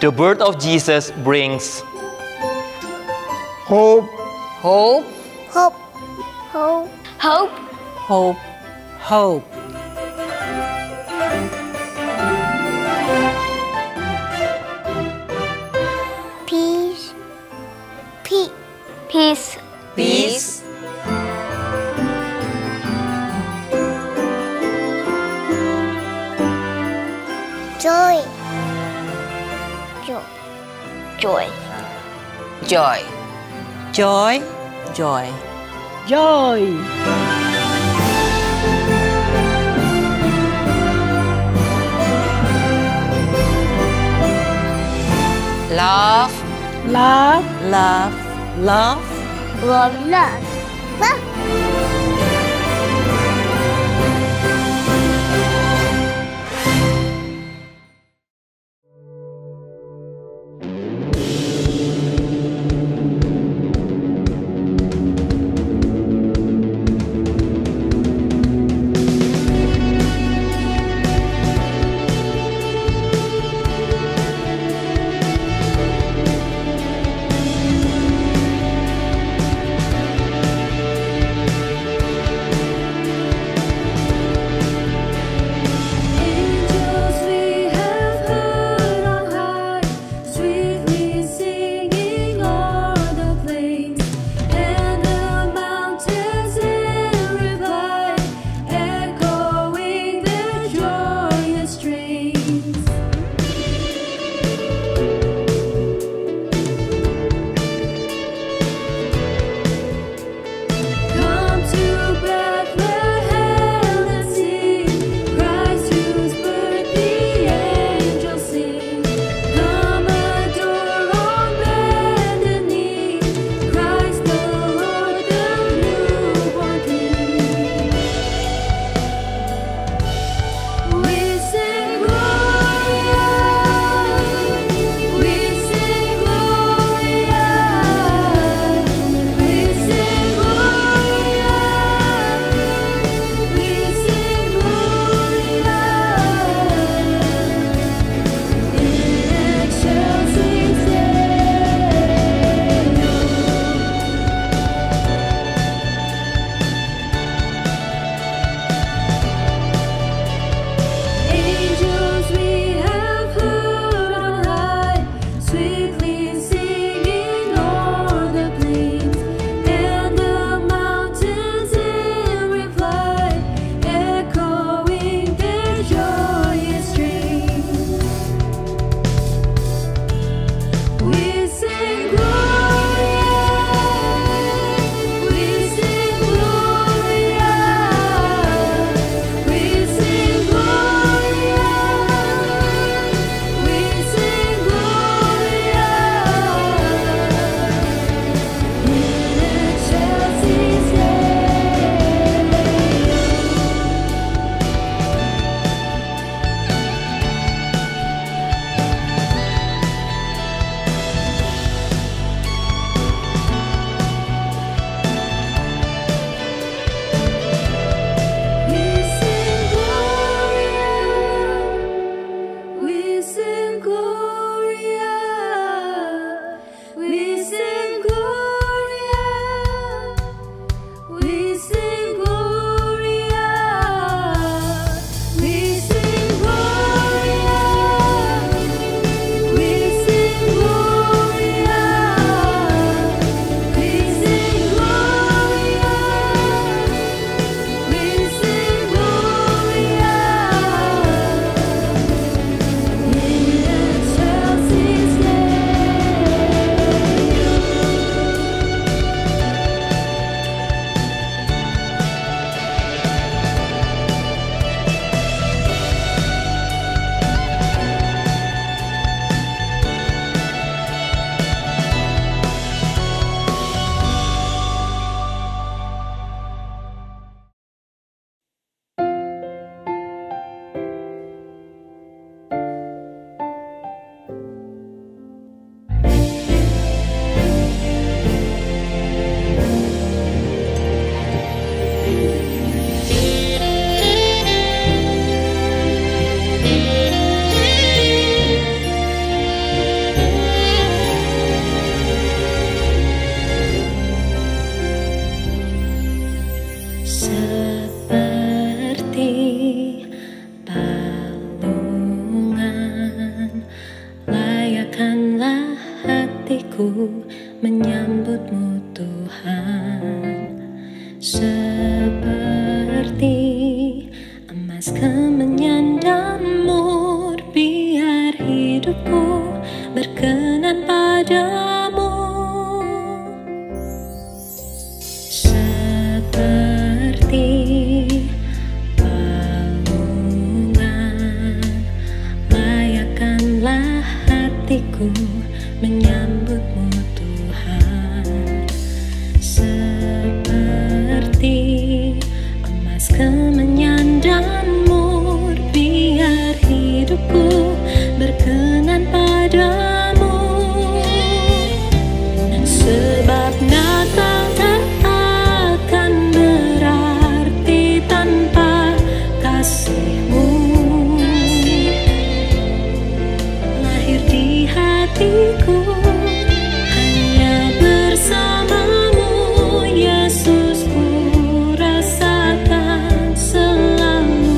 The birth of Jesus brings Hope. Hope. Hope. Hope. Hope. Hope. Hope. Peace. Peace. Peace. Peace. Joy. Joy. Joy. Joy. Joy. Joy. Joy. Love. Love. Love. Love. Love. Love. Love. seperti emas, kemenyan dan mur, biar hidupku berkenan padamu. Seperti palungan, layakkanlah hatiku menyambutmu Tuhan. Seperti emas, kemenyan dan mur, biar hidupku berkenan padamu. Sebab Natal tak akan berarti tanpa kasih-Mu. Lahir di hatiku hanya bersama-Mu, Yesus, ku rasakan selalu.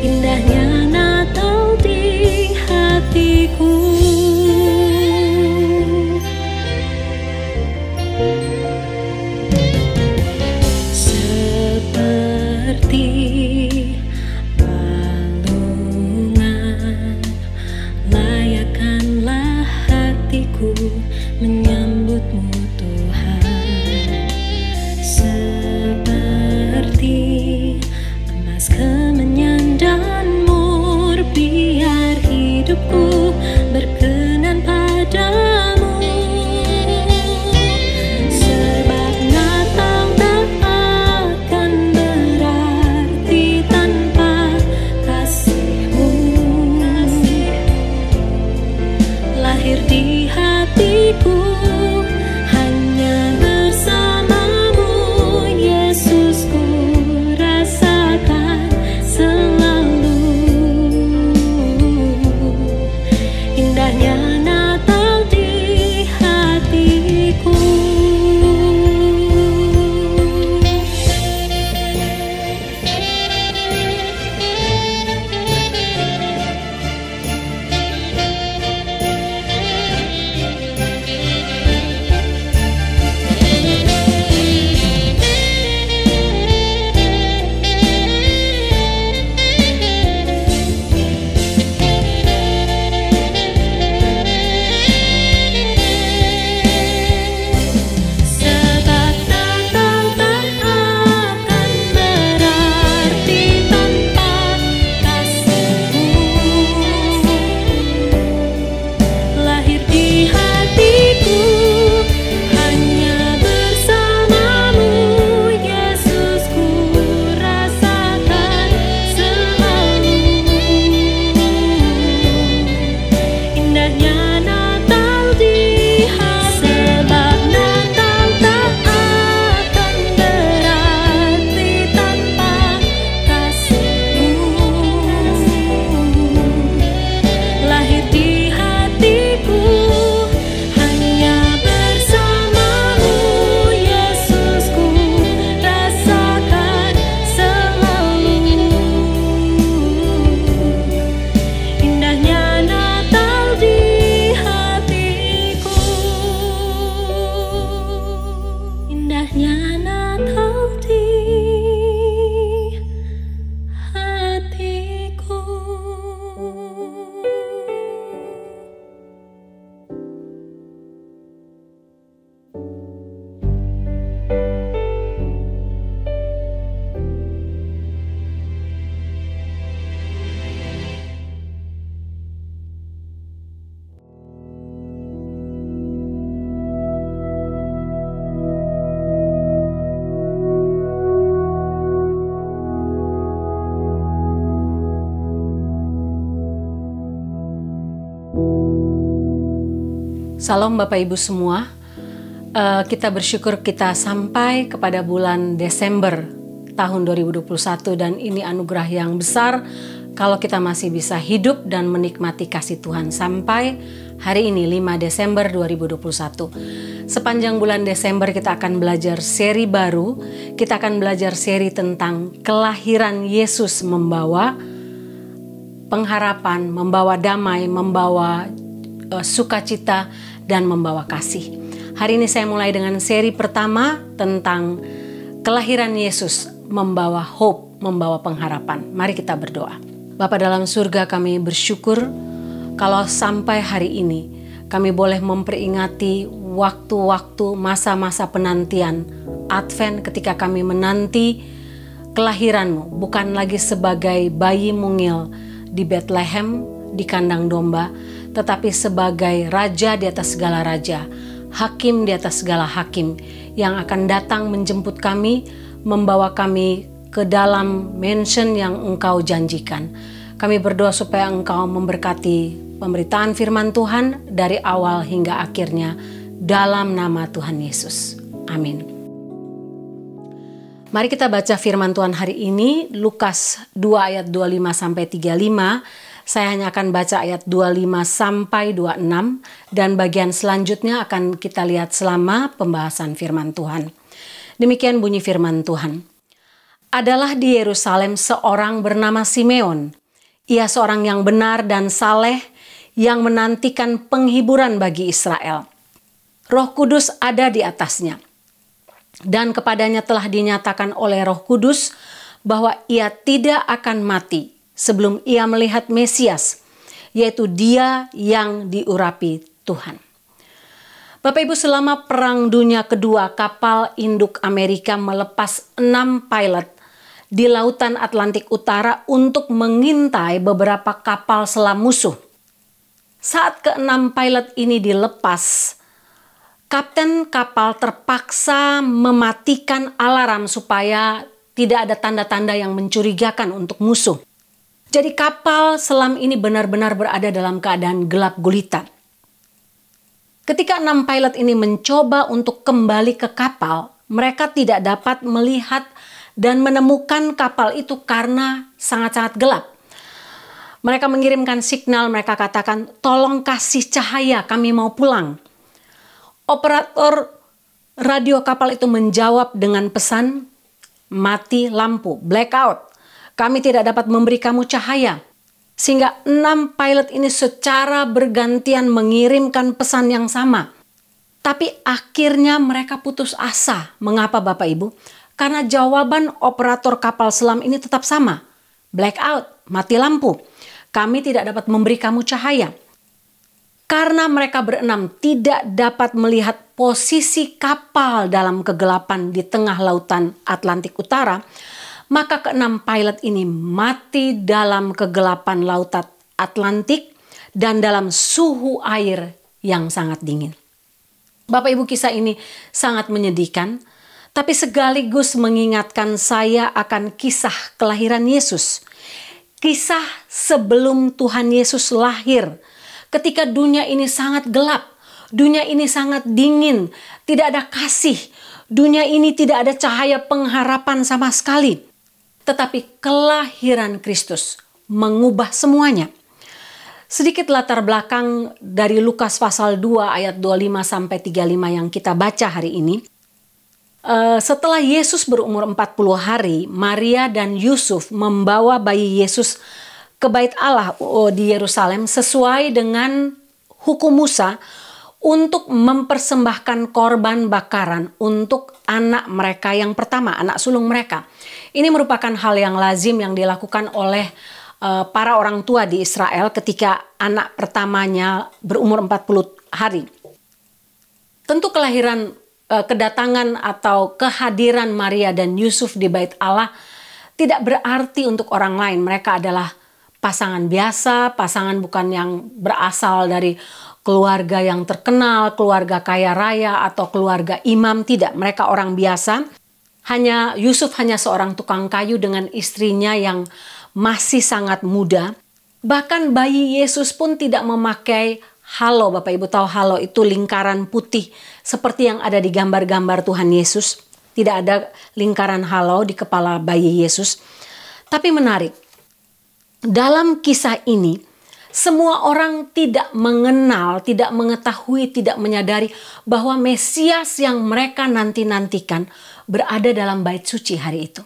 Indahnya Natal di hatiku. Seperti palungan, layakkanlah hatiku menyambutmu Tuhan. Seperti emas, kemenyan dan mur, biar hidupku berkenan padamu. Sebab Natal tak akan berarti tanpa kasih-Mu. Lahir di hatiku hanya bersama-Mu, Yesus, ku rasakan selalu. Indahnya Natal di hatiku. Sebab Natal tak akan berarti tanpa kasih-Mu. Lahir di hatiku hanya bersama-Mu, Yesus, ku rasakan selalu. Indahnya Natal di hati. Sebab Natal tak akan berarti tanpa kasih-Mu. Lahir di hatiku hanya bersama-Mu, Yesus, ku rasakan selalu. Indahnya Natal di hatiku. Indahnya Natal di hatiku. Salam Bapak Ibu semua. Kita bersyukur kita sampai kepada bulan Desember tahun 2021 dan ini anugerah yang besar kalau kita masih bisa hidup dan menikmati kasih Tuhan sampai hari ini 5 Desember 2021. Sepanjang bulan Desember kita akan belajar seri baru. Kita akan belajar seri tentang kelahiran Yesus membawa pengharapan, membawa damai, membawa sukacita dan membawa kasih. Hari ini saya mulai dengan seri pertama tentang kelahiran Yesus membawa hope, membawa pengharapan. Mari kita berdoa. Bapa dalam surga, kami bersyukur kalau sampai hari ini kami boleh memperingati waktu-waktu masa-masa penantian Advent ketika kami menanti kelahiran-Mu, bukan lagi sebagai bayi mungil di Bethlehem, di kandang domba, tetapi sebagai raja di atas segala raja, hakim di atas segala hakim, yang akan datang menjemput kami, membawa kami ke dalam mansion yang Engkau janjikan. Kami berdoa supaya Engkau memberkati pemberitaan firman Tuhan dari awal hingga akhirnya, dalam nama Tuhan Yesus. Amin. Mari kita baca firman Tuhan hari ini, Lukas 2 ayat 25-35. Saya hanya akan baca ayat 25 sampai 26 dan bagian selanjutnya akan kita lihat selama pembahasan firman Tuhan. Demikian bunyi firman Tuhan. Adalah di Yerusalem seorang bernama Simeon. Ia seorang yang benar dan saleh yang menantikan penghiburan bagi Israel. Roh Kudus ada di atasnya. Dan kepadanya telah dinyatakan oleh Roh Kudus bahwa ia tidak akan mati sebelum ia melihat Mesias, yaitu Dia yang diurapi Tuhan. Bapak Ibu, selama Perang Dunia Kedua, kapal induk Amerika melepas 6 pilot di Lautan Atlantik Utara untuk mengintai beberapa kapal selam musuh. Saat ke-6 pilot ini dilepas, kapten kapal terpaksa mematikan alarm supaya tidak ada tanda-tanda yang mencurigakan untuk musuh. Jadi kapal selam ini benar-benar berada dalam keadaan gelap gulita. Ketika 6 pilot ini mencoba untuk kembali ke kapal, mereka tidak dapat melihat dan menemukan kapal itu karena sangat-sangat gelap. Mereka mengirimkan signal, mereka katakan, tolong kasih cahaya, kami mau pulang. Operator radio kapal itu menjawab dengan pesan, mati lampu, blackout. Kami tidak dapat memberi kamu cahaya. Sehingga 6 pilot ini secara bergantian mengirimkan pesan yang sama. Tapi akhirnya mereka putus asa. Mengapa Bapak Ibu? Karena jawaban operator kapal selam ini tetap sama. Blackout, mati lampu. Kami tidak dapat memberi kamu cahaya. Karena mereka berenam tidak dapat melihat posisi kapal dalam kegelapan di tengah lautan Atlantik Utara, maka ke-6 pilot ini mati dalam kegelapan lautan Atlantik dan dalam suhu air yang sangat dingin. Bapak Ibu, kisah ini sangat menyedihkan, tapi sekaligus mengingatkan saya akan kisah kelahiran Yesus. Kisah sebelum Tuhan Yesus lahir, ketika dunia ini sangat gelap, dunia ini sangat dingin, tidak ada kasih, dunia ini tidak ada cahaya pengharapan sama sekali. Tetapi kelahiran Kristus mengubah semuanya. Sedikit latar belakang dari Lukas pasal 2 ayat 25-35 yang kita baca hari ini. Setelah Yesus berumur 40 hari, Maria dan Yusuf membawa bayi Yesus ke Bait Allah di Yerusalem sesuai dengan hukum Musa untuk mempersembahkan korban bakaran untuk anak mereka yang pertama, anak sulung mereka. Ini merupakan hal yang lazim yang dilakukan oleh para orang tua di Israel ketika anak pertamanya berumur 40 hari. Tentu kedatangan atau kehadiran Maria dan Yusuf di Bait Allah tidak berarti untuk orang lain. Mereka adalah pasangan biasa, pasangan bukan yang berasal dari keluarga yang terkenal, keluarga kaya raya, atau keluarga imam. Tidak, mereka orang biasa. Yusuf hanya seorang tukang kayu dengan istrinya yang masih sangat muda. Bahkan bayi Yesus pun tidak memakai halo. Bapak Ibu tahu halo itu lingkaran putih seperti yang ada di gambar-gambar Tuhan Yesus. Tidak ada lingkaran halo di kepala bayi Yesus. Tapi menarik, dalam kisah ini semua orang tidak mengenal, tidak mengetahui, tidak menyadari bahwa Mesias yang mereka nanti-nantikan berada dalam bait suci hari itu.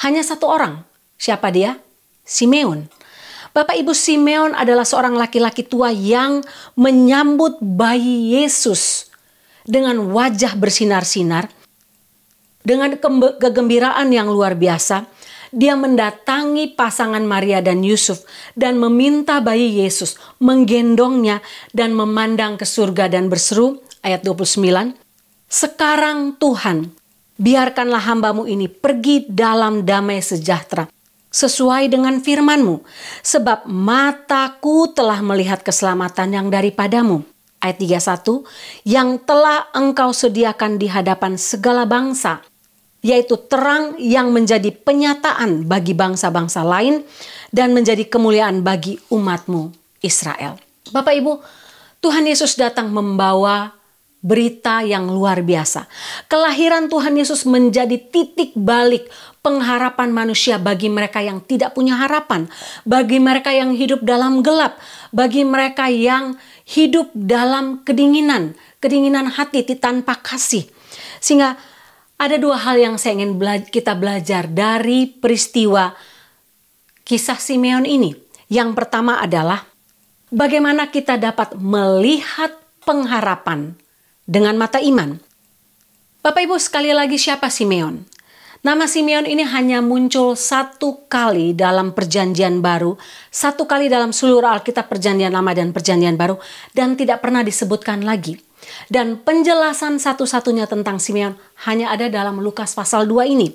Hanya satu orang. Siapa dia? Simeon. Bapak Ibu, Simeon adalah seorang laki-laki tua yang menyambut bayi Yesus dengan wajah bersinar-sinar, dengan kegembiraan yang luar biasa, dia mendatangi pasangan Maria dan Yusuf dan meminta bayi Yesus, menggendongnya dan memandang ke surga dan berseru, ayat 29, "Sekarang Tuhan, biarkanlah hamba-Mu ini pergi dalam damai sejahtera, sesuai dengan firman-Mu, sebab mataku telah melihat keselamatan yang daripada-Mu." Ayat 31, "Yang telah Engkau sediakan di hadapan segala bangsa, yaitu terang yang menjadi penyataan bagi bangsa-bangsa lain dan menjadi kemuliaan bagi umat-Mu Israel." Bapak Ibu, Tuhan Yesus datang membawa berita yang luar biasa. Kelahiran Tuhan Yesus menjadi titik balik pengharapan manusia bagi mereka yang tidak punya harapan, bagi mereka yang hidup dalam gelap, bagi mereka yang hidup dalam kedinginan hati tanpa kasih. Sehingga ada dua hal yang saya ingin kita belajar dari peristiwa kisah Simeon ini. Yang pertama adalah bagaimana kita dapat melihat pengharapan dengan mata iman. Bapak Ibu, sekali lagi, siapa Simeon? Nama Simeon ini hanya muncul satu kali dalam Perjanjian Baru, satu kali dalam seluruh Alkitab Perjanjian Lama dan Perjanjian Baru, dan tidak pernah disebutkan lagi. Dan penjelasan satu-satunya tentang Simeon hanya ada dalam Lukas pasal 2 ini.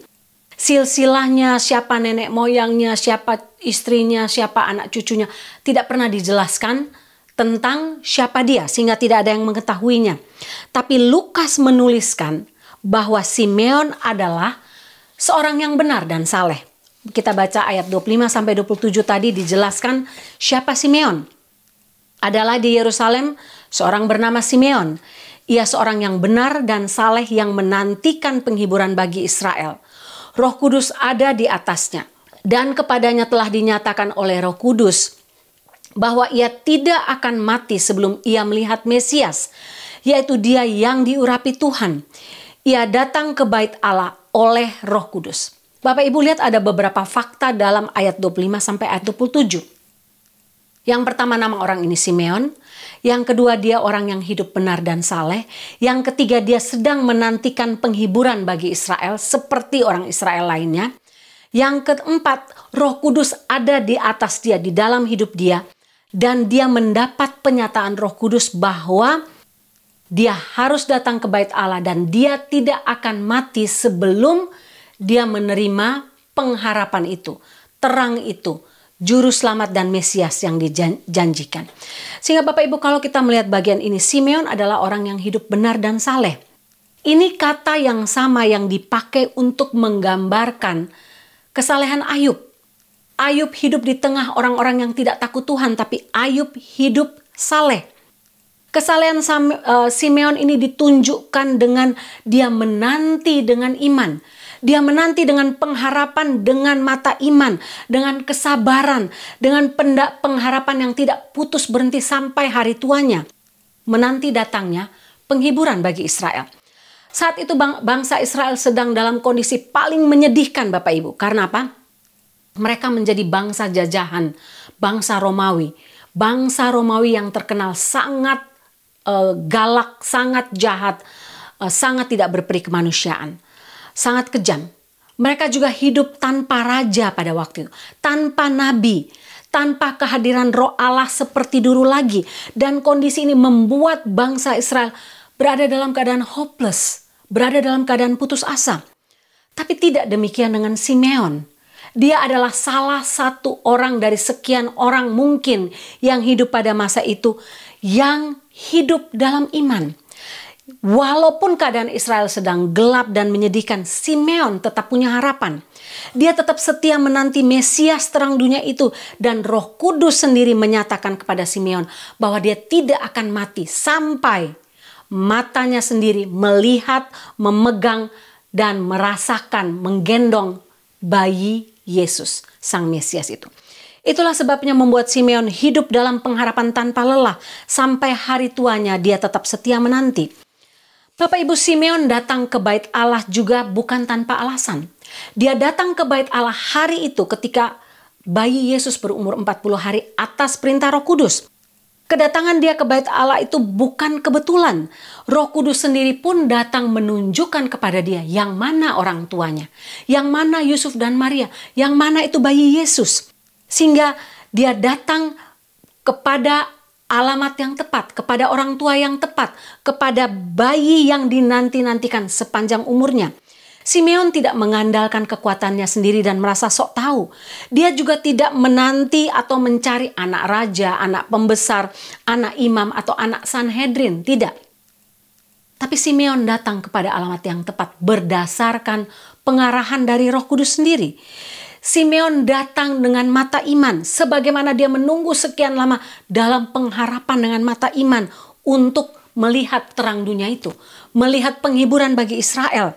Silsilahnya, siapa nenek moyangnya, siapa istrinya, siapa anak cucunya, tidak pernah dijelaskan tentang siapa dia, sehingga tidak ada yang mengetahuinya. Tapi Lukas menuliskan bahwa Simeon adalah seorang yang benar dan saleh. Kita baca ayat 25-27 tadi dijelaskan siapa Simeon. Adalah di Yerusalem seorang bernama Simeon. Ia seorang yang benar dan saleh yang menantikan penghiburan bagi Israel. Roh Kudus ada di atasnya, dan kepadanya telah dinyatakan oleh Roh Kudus bahwa ia tidak akan mati sebelum ia melihat Mesias, yaitu Dia yang diurapi Tuhan. Ia datang ke bait Allah oleh Roh Kudus. Bapak Ibu lihat ada beberapa fakta dalam ayat 25 sampai ayat 27. Yang pertama, nama orang ini Simeon. Yang kedua, dia orang yang hidup benar dan saleh. Yang ketiga, dia sedang menantikan penghiburan bagi Israel seperti orang Israel lainnya. Yang keempat, Roh Kudus ada di atas dia, di dalam hidup dia. Dan dia mendapat penyataan Roh Kudus bahwa dia harus datang ke bait Allah dan dia tidak akan mati sebelum dia menerima pengharapan itu, terang itu, Juru Selamat dan Mesias yang dijanjikan. Sehingga Bapak Ibu, kalau kita melihat bagian ini, Simeon adalah orang yang hidup benar dan saleh. Ini kata yang sama yang dipakai untuk menggambarkan kesalehan Ayub. Ayub hidup di tengah orang-orang yang tidak takut Tuhan, tapi Ayub hidup saleh. Kesalehan Simeon ini ditunjukkan dengan dia menanti dengan iman. Dia menanti dengan pengharapan, dengan mata iman, dengan kesabaran, dengan pengharapan yang tidak putus berhenti sampai hari tuanya. Menanti datangnya penghiburan bagi Israel. Saat itu bangsa Israel sedang dalam kondisi paling menyedihkan Bapak Ibu. Karena apa? Mereka menjadi bangsa jajahan, bangsa Romawi. Bangsa Romawi yang terkenal sangat galak, sangat jahat, sangat tidak berperi kemanusiaan. Sangat kejam. Mereka juga hidup tanpa raja pada waktu itu, tanpa nabi, tanpa kehadiran Roh Allah seperti dulu lagi. Dan kondisi ini membuat bangsa Israel berada dalam keadaan hopeless, berada dalam keadaan putus asa. Tapi tidak demikian dengan Simeon. Dia adalah salah satu orang dari sekian orang mungkin yang hidup pada masa itu, yang hidup dalam iman. Walaupun keadaan Israel sedang gelap dan menyedihkan, Simeon tetap punya harapan. Dia tetap setia menanti Mesias terang dunia itu. Dan Roh Kudus sendiri menyatakan kepada Simeon bahwa dia tidak akan mati sampai matanya sendiri melihat, memegang, dan merasakan, menggendong bayi Yesus, Sang Mesias itu. Itulah sebabnya membuat Simeon hidup dalam pengharapan tanpa lelah. Sampai hari tuanya dia tetap setia menanti. Bapak Ibu, Simeon datang ke bait Allah juga bukan tanpa alasan. Dia datang ke bait Allah hari itu ketika bayi Yesus berumur 40 hari atas perintah Roh Kudus. Kedatangan dia ke bait Allah itu bukan kebetulan. Roh Kudus sendiri pun datang menunjukkan kepada dia yang mana orang tuanya, yang mana Yusuf dan Maria, yang mana itu bayi Yesus. Sehingga dia datang kepada alamat yang tepat, kepada orang tua yang tepat, kepada bayi yang dinanti-nantikan sepanjang umurnya. Simeon tidak mengandalkan kekuatannya sendiri dan merasa sok tahu. Dia juga tidak menanti atau mencari anak raja, anak pembesar, anak imam atau anak Sanhedrin. Tidak. Tapi Simeon datang kepada alamat yang tepat berdasarkan pengarahan dari Roh Kudus sendiri. Simeon datang dengan mata iman, sebagaimana dia menunggu sekian lama dalam pengharapan dengan mata iman untuk melihat terang dunia itu, melihat penghiburan bagi Israel.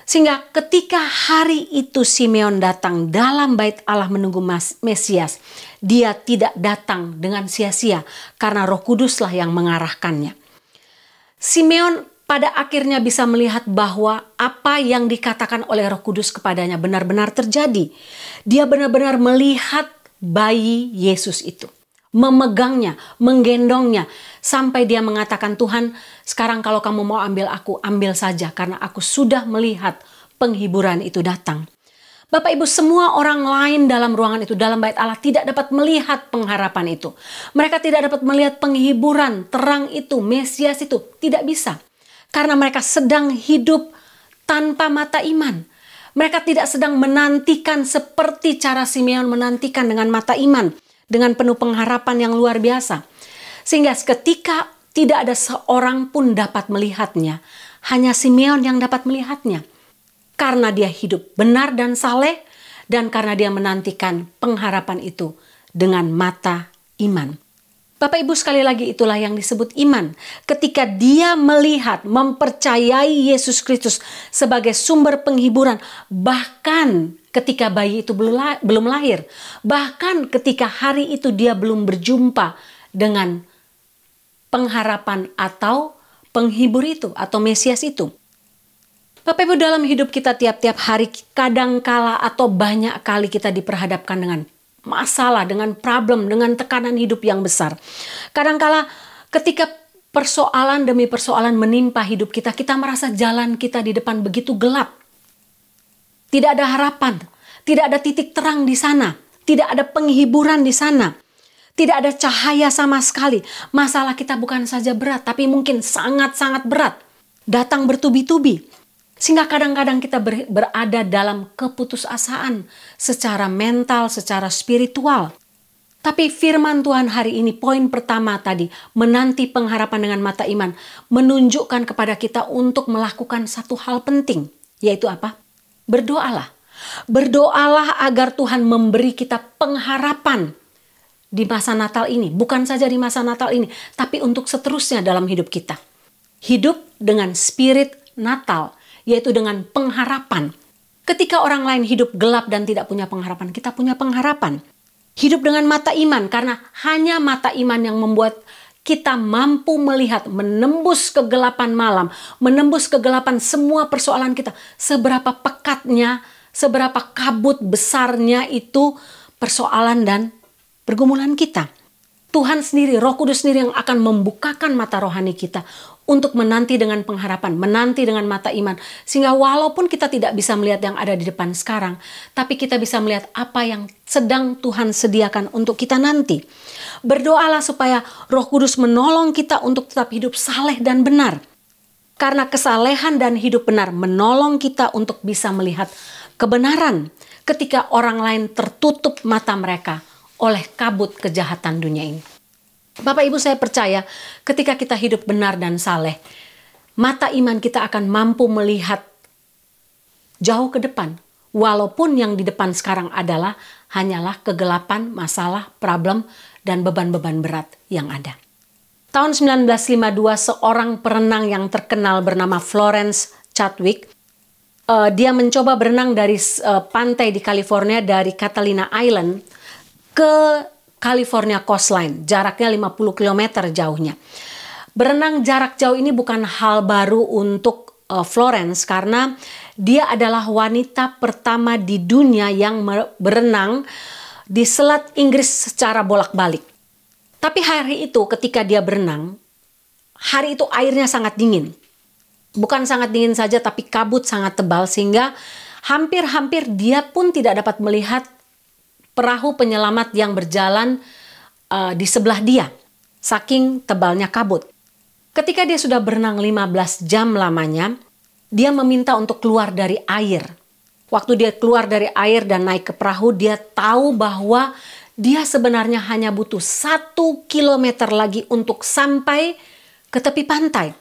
Sehingga ketika hari itu Simeon datang dalam bait Allah menunggu Mesias, dia tidak datang dengan sia-sia karena Roh Kuduslah yang mengarahkannya. Simeon pada akhirnya bisa melihat bahwa apa yang dikatakan oleh Roh Kudus kepadanya benar-benar terjadi. Dia benar-benar melihat bayi Yesus itu, memegangnya, menggendongnya, sampai dia mengatakan, Tuhan, sekarang kalau kamu mau ambil aku, ambil saja, karena aku sudah melihat penghiburan itu datang. Bapak Ibu, semua orang lain dalam ruangan itu, dalam bait Allah, tidak dapat melihat pengharapan itu. Mereka tidak dapat melihat penghiburan, terang itu, Mesias itu, tidak bisa. Karena mereka sedang hidup tanpa mata iman. Mereka tidak sedang menantikan seperti cara Simeon menantikan dengan mata iman, dengan penuh pengharapan yang luar biasa. Sehingga ketika tidak ada seorang pun dapat melihatnya, hanya Simeon yang dapat melihatnya. Karena dia hidup benar dan saleh, dan karena dia menantikan pengharapan itu dengan mata iman. Bapak Ibu, sekali lagi itulah yang disebut iman. Ketika dia melihat, mempercayai Yesus Kristus sebagai sumber penghiburan, bahkan ketika bayi itu belum lahir, bahkan ketika hari itu dia belum berjumpa dengan pengharapan atau penghibur itu atau Mesias itu. Bapak Ibu, dalam hidup kita tiap-tiap hari kadangkala atau banyak kali kita diperhadapkan dengan masalah, dengan problem, dengan tekanan hidup yang besar. Kadangkala ketika persoalan demi persoalan menimpa hidup kita, kita merasa jalan kita di depan begitu gelap. Tidak ada harapan, tidak ada titik terang di sana, tidak ada penghiburan di sana. Tidak ada cahaya sama sekali. Masalah kita bukan saja berat, tapi mungkin sangat-sangat berat. Datang bertubi-tubi. Sehingga kadang-kadang kita berada dalam keputusasaan secara mental, secara spiritual. Tapi firman Tuhan hari ini, poin pertama tadi, menanti pengharapan dengan mata iman, menunjukkan kepada kita untuk melakukan satu hal penting. Yaitu apa? Berdoalah. Berdoalah agar Tuhan memberi kita pengharapan di masa Natal ini. Bukan saja di masa Natal ini, tapi untuk seterusnya dalam hidup kita. Hidup dengan spirit Natal, yaitu dengan pengharapan. Ketika orang lain hidup gelap dan tidak punya pengharapan, kita punya pengharapan. Hidup dengan mata iman, karena hanya mata iman yang membuat kita mampu melihat, menembus kegelapan malam, menembus kegelapan semua persoalan kita. Seberapa pekatnya, seberapa kabut besarnya itu persoalan dan pergumulan kita. Tuhan sendiri, Roh Kudus sendiri yang akan membukakan mata rohani kita untuk menanti dengan pengharapan, menanti dengan mata iman. Sehingga walaupun kita tidak bisa melihat yang ada di depan sekarang, tapi kita bisa melihat apa yang sedang Tuhan sediakan untuk kita nanti. Berdoalah supaya Roh Kudus menolong kita untuk tetap hidup saleh dan benar. Karena kesalehan dan hidup benar menolong kita untuk bisa melihat kebenaran ketika orang lain tertutup mata mereka oleh kabut kejahatan dunia ini. Bapak Ibu, saya percaya ketika kita hidup benar dan saleh, mata iman kita akan mampu melihat jauh ke depan. Walaupun yang di depan sekarang adalah hanyalah kegelapan, masalah, problem, dan beban-beban berat yang ada. Tahun 1952, seorang perenang yang terkenal bernama Florence Chadwick, dia mencoba berenang dari pantai di California, dari Catalina Island ke California Coastline, jaraknya 50 km jauhnya. Berenang jarak jauh ini bukan hal baru untuk Florence, karena dia adalah wanita pertama di dunia yang berenang di Selat Inggris secara bolak-balik. Tapi hari itu ketika dia berenang, hari itu airnya sangat dingin. Bukan sangat dingin saja, tapi kabut sangat tebal sehingga hampir-hampir dia pun tidak dapat melihat perahu penyelamat yang berjalan di sebelah dia. Saking tebalnya kabut. Ketika dia sudah berenang 15 jam lamanya, dia meminta untuk keluar dari air. Waktu dia keluar dari air dan naik ke perahu, dia tahu bahwa dia sebenarnya hanya butuh 1 kilometer lagi untuk sampai ke tepi pantai.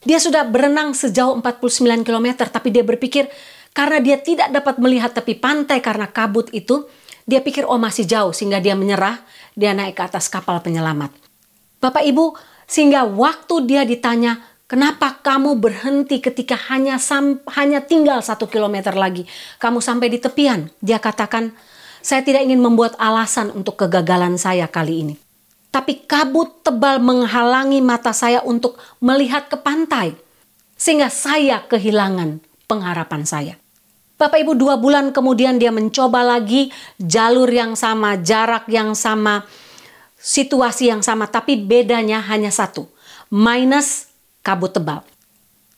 Dia sudah berenang sejauh 49 kilometer, tapi dia berpikir karena dia tidak dapat melihat tepi pantai karena kabut itu, dia pikir masih jauh sehingga dia menyerah, dia naik ke atas kapal penyelamat. Bapak Ibu, sehingga waktu dia ditanya, kenapa kamu berhenti ketika hanya tinggal 1 kilometer lagi, kamu sampai di tepian? Dia katakan, saya tidak ingin membuat alasan untuk kegagalan saya kali ini. Tapi kabut tebal menghalangi mata saya untuk melihat ke pantai. Sehingga saya kehilangan pengharapan saya. Bapak Ibu, 2 bulan kemudian dia mencoba lagi jalur yang sama, jarak yang sama, situasi yang sama. Tapi bedanya hanya satu, minus kabut tebal.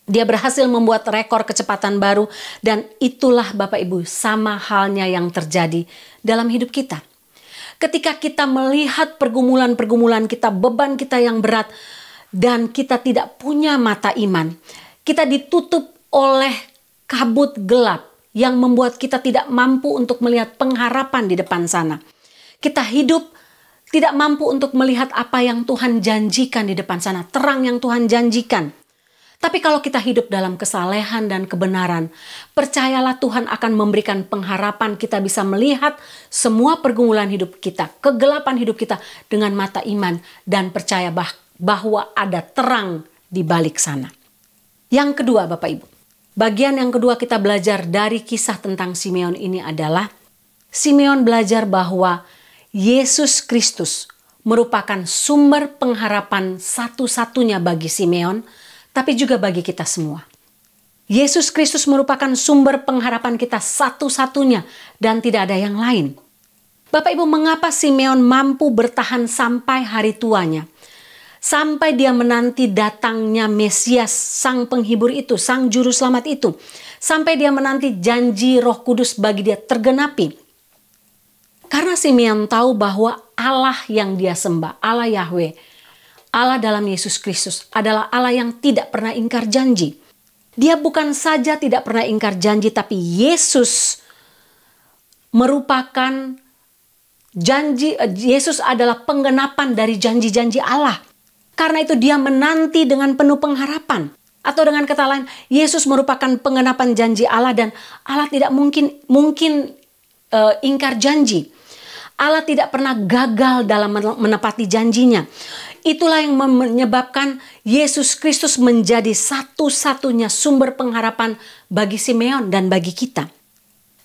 Dia berhasil membuat rekor kecepatan baru dan itulah Bapak Ibu sama halnya yang terjadi dalam hidup kita. Ketika kita melihat pergumulan-pergumulan kita, beban kita yang berat dan kita tidak punya mata iman, kita ditutup oleh kabut gelap yang membuat kita tidak mampu untuk melihat pengharapan di depan sana. Kita hidup tidak mampu untuk melihat apa yang Tuhan janjikan di depan sana, terang yang Tuhan janjikan. Tapi kalau kita hidup dalam kesalehan dan kebenaran, percayalah Tuhan akan memberikan pengharapan. Kita bisa melihat semua pergumulan hidup kita, kegelapan hidup kita dengan mata iman dan percaya bahwa ada terang di balik sana. Yang kedua Bapak Ibu, bagian yang kedua kita belajar dari kisah tentang Simeon ini adalah Simeon belajar bahwa Yesus Kristus merupakan sumber pengharapan satu-satunya bagi Simeon, tapi juga bagi kita semua. Yesus Kristus merupakan sumber pengharapan kita satu-satunya dan tidak ada yang lain. Bapak Ibu, mengapa Simeon mampu bertahan sampai hari tuanya? Sampai dia menanti datangnya Mesias, sang penghibur itu, sang juru selamat itu. Sampai dia menanti janji Roh Kudus bagi dia tergenapi. Karena Simeon tahu bahwa Allah yang dia sembah, Allah Yahweh, Allah dalam Yesus Kristus adalah Allah yang tidak pernah ingkar janji. Dia bukan saja tidak pernah ingkar janji, tapi Yesus merupakan janji. Yesus adalah penggenapan dari janji-janji Allah. Karena itu dia menanti dengan penuh pengharapan. Atau dengan kata lain, Yesus merupakan penggenapan janji Allah dan Allah tidak mungkin ingkar janji. Allah tidak pernah gagal dalam menepati janjinya. Itulah yang menyebabkan Yesus Kristus menjadi satu-satunya sumber pengharapan bagi Simeon dan bagi kita.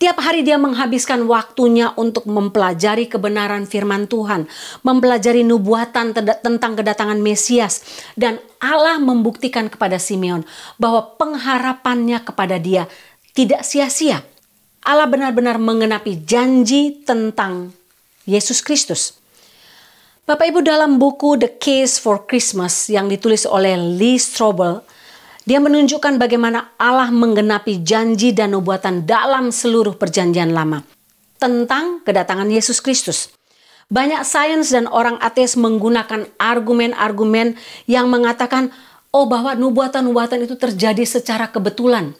Tiap hari dia menghabiskan waktunya untuk mempelajari kebenaran firman Tuhan, mempelajari nubuatan tentang kedatangan Mesias, dan Allah membuktikan kepada Simeon bahwa pengharapannya kepada dia tidak sia-sia. Allah benar-benar menggenapi janji tentang Yesus Kristus. Bapak Ibu, dalam buku The Case for Christmas yang ditulis oleh Lee Strobel, dia menunjukkan bagaimana Allah menggenapi janji dan nubuatan dalam seluruh perjanjian lama tentang kedatangan Yesus Kristus. Banyak sains dan orang ateis menggunakan argumen-argumen yang mengatakan bahwa nubuatan-nubuatan itu terjadi secara kebetulan.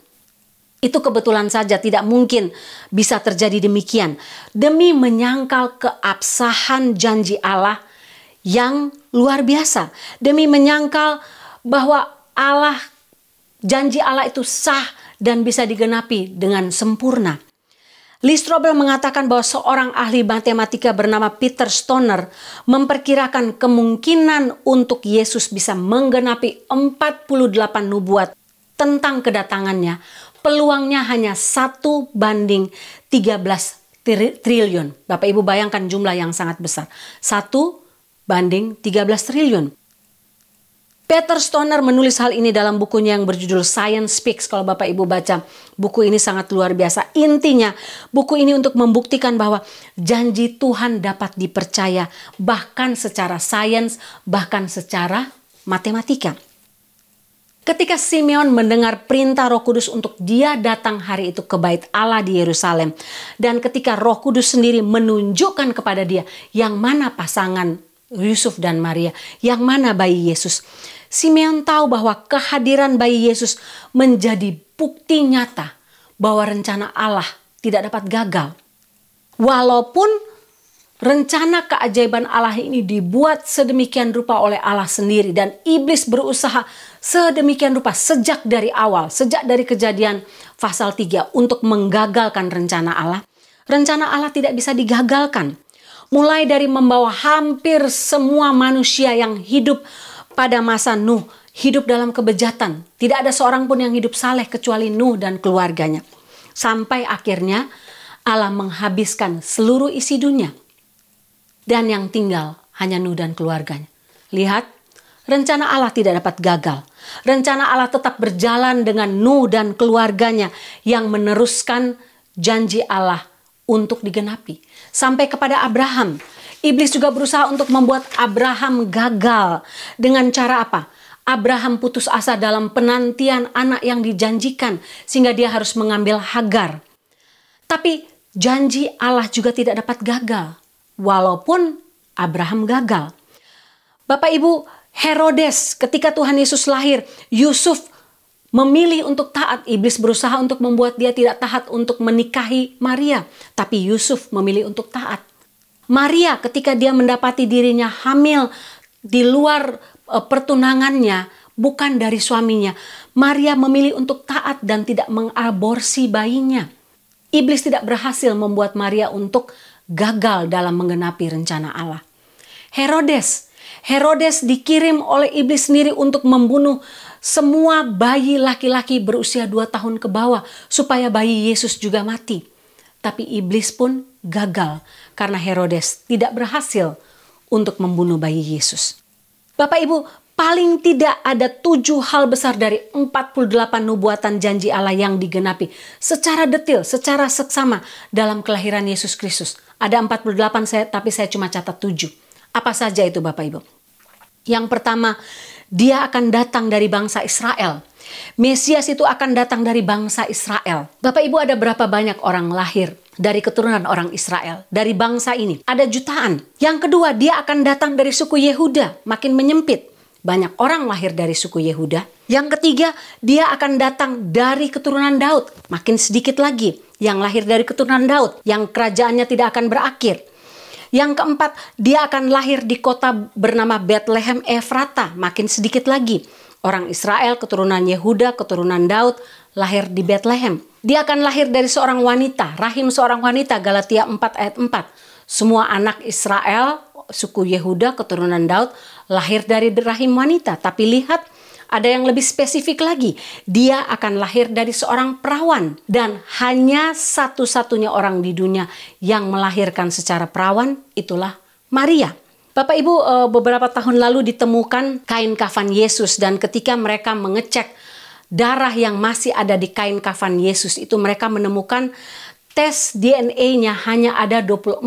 Itu kebetulan saja, tidak mungkin bisa terjadi demikian. Demi menyangkal keabsahan janji Allah yang luar biasa, demi menyangkal bahwa janji Allah itu sah dan bisa digenapi dengan sempurna. Lee Strobel mengatakan bahwa seorang ahli matematika bernama Peter Stoner memperkirakan kemungkinan untuk Yesus bisa menggenapi 48 nubuat tentang kedatangannya. Peluangnya hanya 1:13 triliun. Bapak Ibu bayangkan jumlah yang sangat besar. 1:13 triliun. Peter Stoner menulis hal ini dalam bukunya yang berjudul Science Speaks. Kalau Bapak Ibu baca, buku ini sangat luar biasa. Intinya, buku ini untuk membuktikan bahwa janji Tuhan dapat dipercaya, bahkan secara sains, bahkan secara matematika. Ketika Simeon mendengar perintah Roh Kudus untuk dia datang hari itu ke Bait Allah di Yerusalem, dan ketika Roh Kudus sendiri menunjukkan kepada dia yang mana pasangan Yusuf dan Maria, yang mana bayi Yesus, Simeon tahu bahwa kehadiran bayi Yesus menjadi bukti nyata bahwa rencana Allah tidak dapat gagal. Walaupun rencana keajaiban Allah ini dibuat sedemikian rupa oleh Allah sendiri, dan iblis berusaha sedemikian rupa sejak dari awal, sejak dari Kejadian pasal 3 untuk menggagalkan rencana Allah. Rencana Allah tidak bisa digagalkan. Mulai dari membawa hampir semua manusia yang hidup pada masa Nuh hidup dalam kebejatan. Tidak ada seorang pun yang hidup saleh kecuali Nuh dan keluarganya. Sampai akhirnya Allah menghabiskan seluruh isi dunia. Dan yang tinggal hanya Nuh dan keluarganya. Lihat, rencana Allah tidak dapat gagal. Rencana Allah tetap berjalan dengan Nuh dan keluarganya yang meneruskan janji Allah untuk digenapi. Sampai kepada Abraham. Iblis juga berusaha untuk membuat Abraham gagal. Dengan cara apa? Abraham putus asa dalam penantian anak yang dijanjikan, sehingga dia harus mengambil Hagar. Tapi janji Allah juga tidak dapat gagal, walaupun Abraham gagal. Bapak Ibu, Herodes ketika Tuhan Yesus lahir, Yusuf memilih untuk taat. Iblis berusaha untuk membuat dia tidak taat untuk menikahi Maria, tapi Yusuf memilih untuk taat. Maria ketika dia mendapati dirinya hamil di luar pertunangannya, bukan dari suaminya, Maria memilih untuk taat dan tidak mengaborsi bayinya. Iblis tidak berhasil membuat Maria untuk gagal dalam menggenapi rencana Allah. Herodes dikirim oleh iblis sendiri untuk membunuh semua bayi laki-laki berusia 2 tahun ke bawah supaya bayi Yesus juga mati. Tapi iblis pun gagal karena Herodes tidak berhasil untuk membunuh bayi Yesus. Bapak Ibu, paling tidak ada 7 hal besar dari 48 nubuatan janji Allah yang digenapi secara detil, secara seksama dalam kelahiran Yesus Kristus. Ada 48 tapi saya cuma catat 7. Apa saja itu Bapak Ibu? Yang pertama, dia akan datang dari bangsa Israel. Mesias itu akan datang dari bangsa Israel. Bapak Ibu, ada berapa banyak orang lahir dari keturunan orang Israel, dari bangsa ini? Ada jutaan. Yang kedua, dia akan datang dari suku Yehuda, makin menyempit. Banyak orang lahir dari suku Yehuda. Yang ketiga, dia akan datang dari keturunan Daud, makin sedikit lagi yang lahir dari keturunan Daud, yang kerajaannya tidak akan berakhir. Yang keempat, dia akan lahir di kota bernama Bethlehem Efrata, makin sedikit lagi. Orang Israel, keturunan Yehuda, keturunan Daud, lahir di Bethlehem. Dia akan lahir dari seorang wanita, rahim seorang wanita, Galatia 4 ayat 4. Semua anak Israel, suku Yehuda, keturunan Daud, lahir dari rahim wanita. Tapi lihat, ada yang lebih spesifik lagi. Dia akan lahir dari seorang perawan. Dan hanya satu-satunya orang di dunia yang melahirkan secara perawan, itulah Maria. Bapak Ibu, beberapa tahun lalu ditemukan kain kafan Yesus, dan ketika mereka mengecek darah yang masih ada di kain kafan Yesus itu, mereka menemukan tes DNA-nya hanya ada 24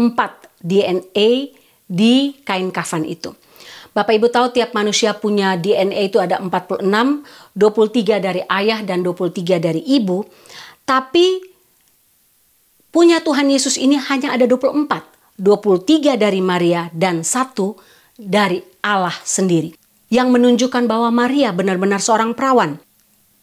DNA di kain kafan itu. Bapak Ibu tahu tiap manusia punya DNA itu ada 46, 23 dari ayah dan 23 dari ibu. Tapi punya Tuhan Yesus ini hanya ada 24. 23 dari Maria dan 1 dari Allah sendiri. Yang menunjukkan bahwa Maria benar-benar seorang perawan.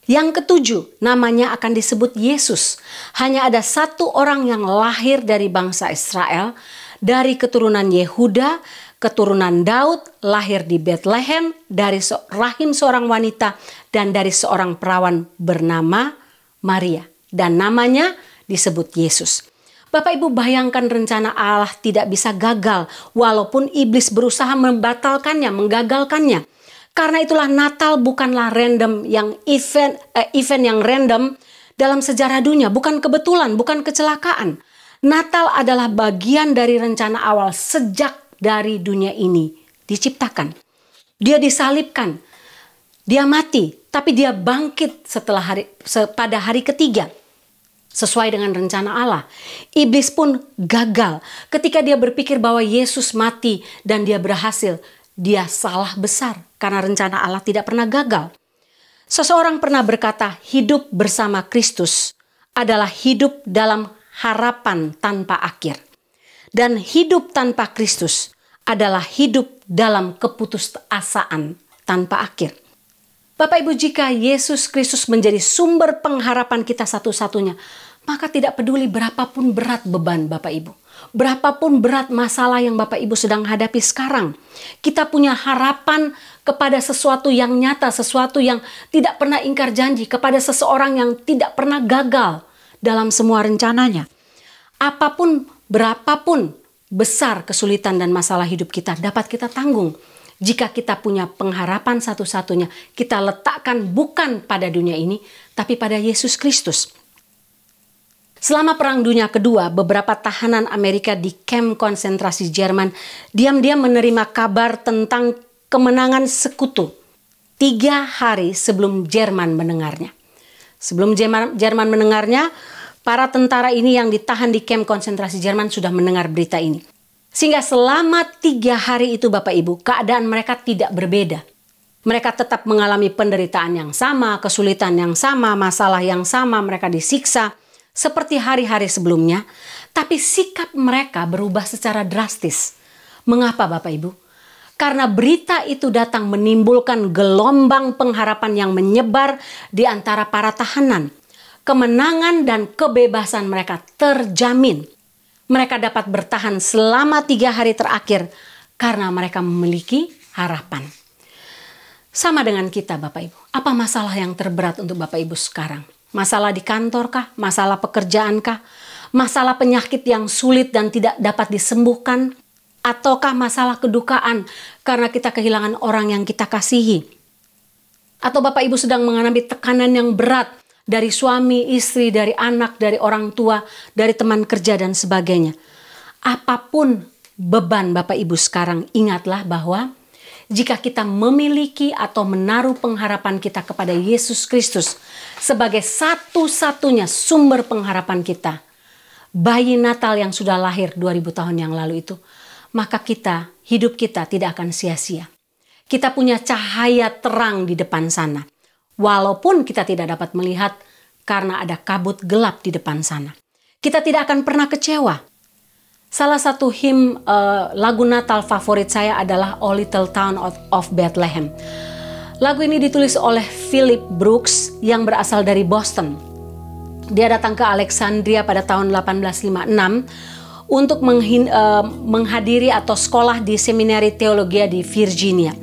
Yang ketujuh, namanya akan disebut Yesus. Hanya ada 1 orang yang lahir dari bangsa Israel, dari keturunan Yehuda, keturunan Daud, lahir di Bethlehem, dari rahim seorang wanita, dan dari seorang perawan bernama Maria. Dan namanya disebut Yesus. Bapak Ibu, bayangkan rencana Allah tidak bisa gagal walaupun iblis berusaha membatalkannya, menggagalkannya. Karena itulah Natal bukanlah random yang event yang random dalam sejarah dunia, bukan kebetulan, bukan kecelakaan. Natal adalah bagian dari rencana awal sejak dari dunia ini diciptakan. Dia disalibkan Dia mati, tapi dia bangkit pada hari ketiga. Sesuai dengan rencana Allah. Iblis pun gagal. Ketika dia berpikir bahwa Yesus mati dan dia berhasil, dia salah besar karena rencana Allah tidak pernah gagal. Seseorang pernah berkata, hidup bersama Kristus adalah hidup dalam harapan tanpa akhir. Dan hidup tanpa Kristus adalah hidup dalam keputusasaan tanpa akhir. Bapak Ibu, jika Yesus Kristus menjadi sumber pengharapan kita satu-satunya, maka tidak peduli berapapun berat beban Bapak Ibu, berapapun berat masalah yang Bapak Ibu sedang hadapi sekarang, kita punya harapan kepada sesuatu yang nyata, sesuatu yang tidak pernah ingkar janji, kepada seseorang yang tidak pernah gagal dalam semua rencananya. Apapun, berapapun besar kesulitan dan masalah hidup kita dapat kita tanggung. Jika kita punya pengharapan satu-satunya, kita letakkan bukan pada dunia ini, tapi pada Yesus Kristus. Selama Perang Dunia Kedua, beberapa tahanan Amerika di kamp konsentrasi Jerman diam-diam menerima kabar tentang kemenangan sekutu 3 hari sebelum Jerman mendengarnya. Sebelum Jerman mendengarnya, para tentara ini yang ditahan di kamp konsentrasi Jerman sudah mendengar berita ini. Sehingga selama 3 hari itu Bapak Ibu, keadaan mereka tidak berbeda. Mereka tetap mengalami penderitaan yang sama, kesulitan yang sama, masalah yang sama, mereka disiksa seperti hari-hari sebelumnya. Tapi sikap mereka berubah secara drastis. Mengapa Bapak Ibu? Karena berita itu datang menimbulkan gelombang pengharapan yang menyebar di antara para tahanan. Kemenangan dan kebebasan mereka terjamin. Mereka dapat bertahan selama 3 hari terakhir karena mereka memiliki harapan. Sama dengan kita Bapak Ibu. Apa masalah yang terberat untuk Bapak Ibu sekarang? Masalah di kantor kah? Masalah pekerjaan kah? Masalah penyakit yang sulit dan tidak dapat disembuhkan? Ataukah masalah kedukaan karena kita kehilangan orang yang kita kasihi? Atau Bapak Ibu sedang mengalami tekanan yang berat dari suami, istri, dari anak, dari orang tua, dari teman kerja dan sebagainya. Apapun beban Bapak Ibu sekarang, ingatlah bahwa jika kita memiliki atau menaruh pengharapan kita kepada Yesus Kristus sebagai satu-satunya sumber pengharapan kita, bayi Natal yang sudah lahir 2000 tahun yang lalu itu, maka hidup kita tidak akan sia-sia. Kita punya cahaya terang di depan sana. Walaupun kita tidak dapat melihat karena ada kabut gelap di depan sana. Kita tidak akan pernah kecewa. Salah satu him lagu Natal favorit saya adalah O Little Town of Bethlehem. Lagu ini ditulis oleh Philip Brooks yang berasal dari Boston. Dia datang ke Alexandria pada tahun 1856 untuk menghadiri atau sekolah di seminari teologi di Virginia.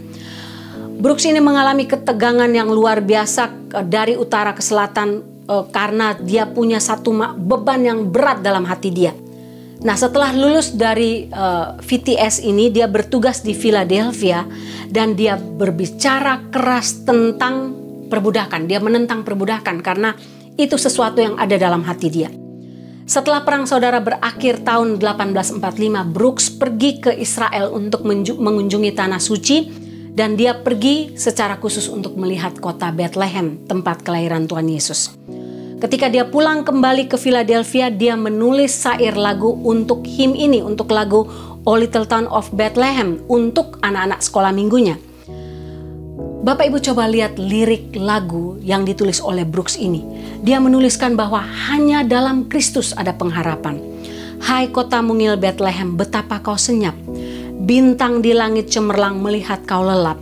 Brooks ini mengalami ketegangan yang luar biasa dari utara ke selatan karena dia punya satu beban yang berat dalam hati dia. Nah, setelah lulus dari VTS ini, dia bertugas di Philadelphia dan dia berbicara keras tentang perbudakan. Dia menentang perbudakan karena itu sesuatu yang ada dalam hati dia. Setelah Perang Saudara berakhir tahun 1845, Brooks pergi ke Israel untuk mengunjungi Tanah Suci. Dan dia pergi secara khusus untuk melihat kota Bethlehem, tempat kelahiran Tuhan Yesus. Ketika dia pulang kembali ke Philadelphia, dia menulis syair lagu untuk him ini, untuk lagu O Little Town of Bethlehem, untuk anak-anak sekolah minggunya. Bapak Ibu coba lihat lirik lagu yang ditulis oleh Brooks ini. Dia menuliskan bahwa hanya dalam Kristus ada pengharapan. Hai kota mungil Bethlehem, betapa kau senyap. Bintang di langit cemerlang melihat kau lelap.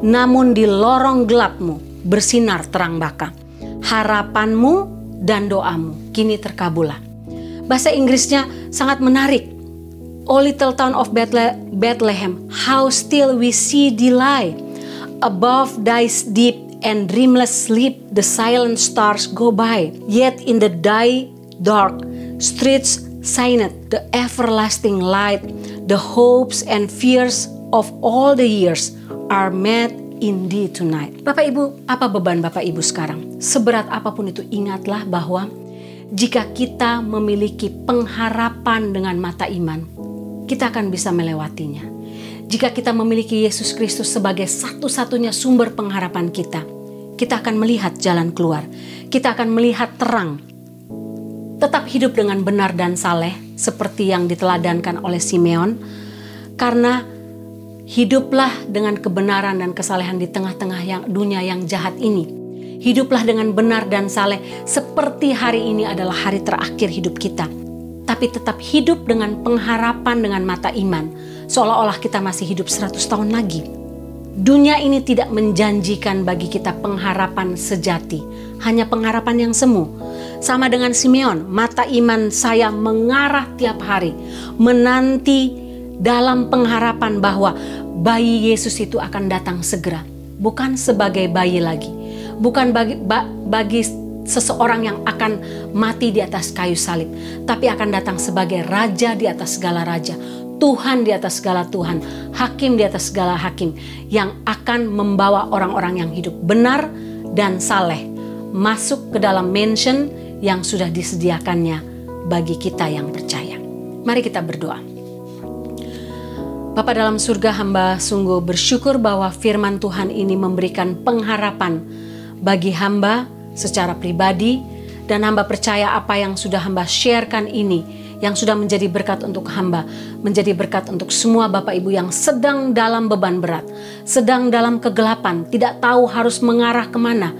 Namun di lorong gelapmu bersinar terang baka. Harapanmu dan doamu kini terkabulah. Bahasa Inggrisnya sangat menarik. O little town of Bethlehem, how still we see thee lie. Above thy deep and dreamless sleep, the silent stars go by. Yet in the dark streets shineth the everlasting light. The hopes and fears of all the years are met in thee tonight. Bapak Ibu, apa beban Bapak Ibu sekarang? Seberat apapun itu, ingatlah bahwa jika kita memiliki pengharapan dengan mata iman, kita akan bisa melewatinya. Jika kita memiliki Yesus Kristus sebagai satu-satunya sumber pengharapan kita akan melihat jalan keluar. Kita akan melihat terang. Tetap hidup dengan benar dan saleh seperti yang diteladankan oleh Simeon. Karena hiduplah dengan kebenaran dan kesalehan di tengah-tengah dunia yang jahat ini. Hiduplah dengan benar dan saleh seperti hari ini adalah hari terakhir hidup kita. Tapi tetap hidup dengan pengharapan dengan mata iman. Seolah-olah kita masih hidup 100 tahun lagi. Dunia ini tidak menjanjikan bagi kita pengharapan sejati. Hanya pengharapan yang semu. Sama dengan Simeon, mata iman saya mengarah tiap hari. Menanti dalam pengharapan bahwa bayi Yesus itu akan datang segera. Bukan sebagai bayi lagi. Bukan bagi seseorang yang akan mati di atas kayu salib. Tapi akan datang sebagai raja di atas segala raja. Tuhan di atas segala Tuhan. Hakim di atas segala hakim. Yang akan membawa orang-orang yang hidup benar dan saleh masuk ke dalam mansion yang sudah disediakannya bagi kita yang percaya. Mari kita berdoa. Bapa dalam surga, hamba sungguh bersyukur bahwa firman Tuhan ini memberikan pengharapan bagi hamba secara pribadi, dan hamba percaya apa yang sudah hamba sharekan ini, yang sudah menjadi berkat untuk hamba, menjadi berkat untuk semua Bapak Ibu yang sedang dalam beban berat, sedang dalam kegelapan, tidak tahu harus mengarah kemana.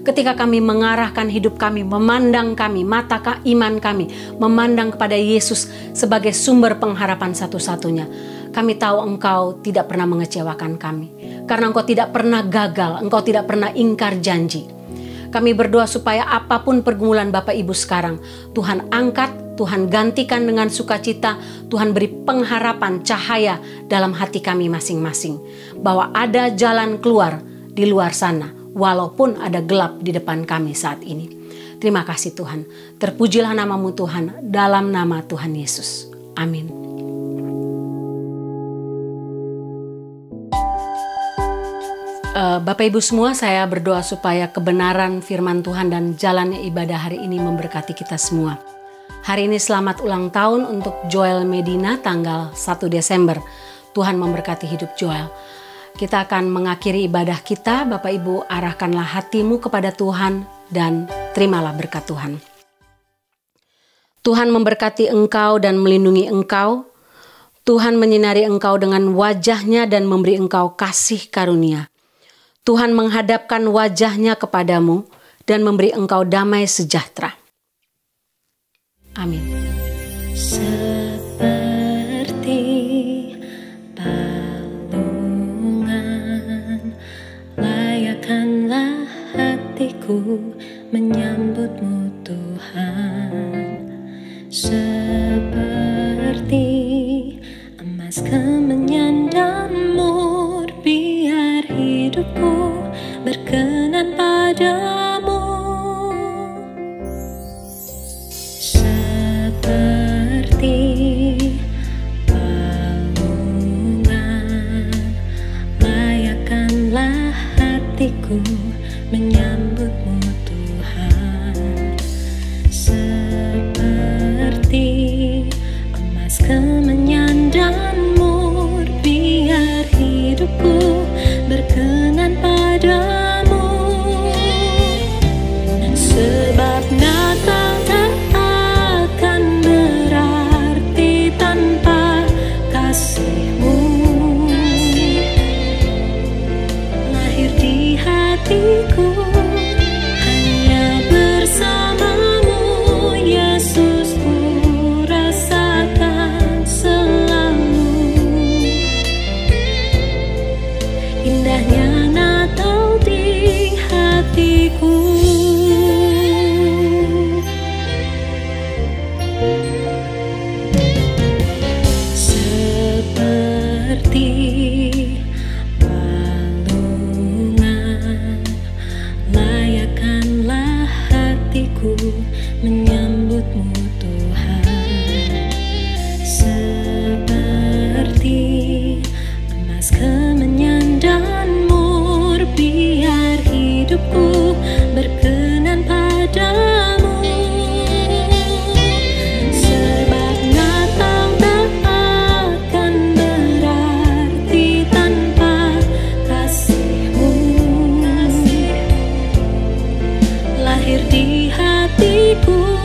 Ketika kami mengarahkan hidup kami, memandang kami, mata iman kami, memandang kepada Yesus sebagai sumber pengharapan satu-satunya. Kami tahu Engkau tidak pernah mengecewakan kami. Karena Engkau tidak pernah gagal, Engkau tidak pernah ingkar janji. Kami berdoa supaya apapun pergumulan Bapak Ibu sekarang, Tuhan angkat, Tuhan gantikan dengan sukacita, Tuhan beri pengharapan, cahaya dalam hati kami masing-masing. Bahwa ada jalan keluar di luar sana, walaupun ada gelap di depan kami saat ini. Terima kasih Tuhan. Terpujilah nama-Mu Tuhan, dalam nama Tuhan Yesus. Amin. Bapak Ibu semua, saya berdoa supaya kebenaran firman Tuhan dan jalannya ibadah hari ini memberkati kita semua. Hari ini selamat ulang tahun untuk Joel Medina tanggal 1 Desember. Tuhan memberkati hidup Joel. Kita akan mengakhiri ibadah kita. Bapak Ibu, arahkanlah hatimu kepada Tuhan dan terimalah berkat Tuhan. Tuhan memberkati engkau dan melindungi engkau. Tuhan menyinari engkau dengan wajah-Nya dan memberi engkau kasih karunia. Tuhan menghadapkan wajah-Nya kepadamu dan memberi engkau damai sejahtera. Amin. Seperti palungan, layakkanlah hatiku menyambut-Mu Tuhan. Seperti emas kemenyan dan mur, biar hidupku berkenan padamu. Seperti palungan, layakkanlah hatiku menyambut-Mu Tuhan. Seperti emas kemenyan dan mur, biar hidupku berkenan padamu. Sebab Natal tak akan berarti tanpa kasih-Mu. Lahir di hatiku hanya bersama-Mu, Yesus, ku rasakan selalu. Indahnya Natal di hatiku. hatiku.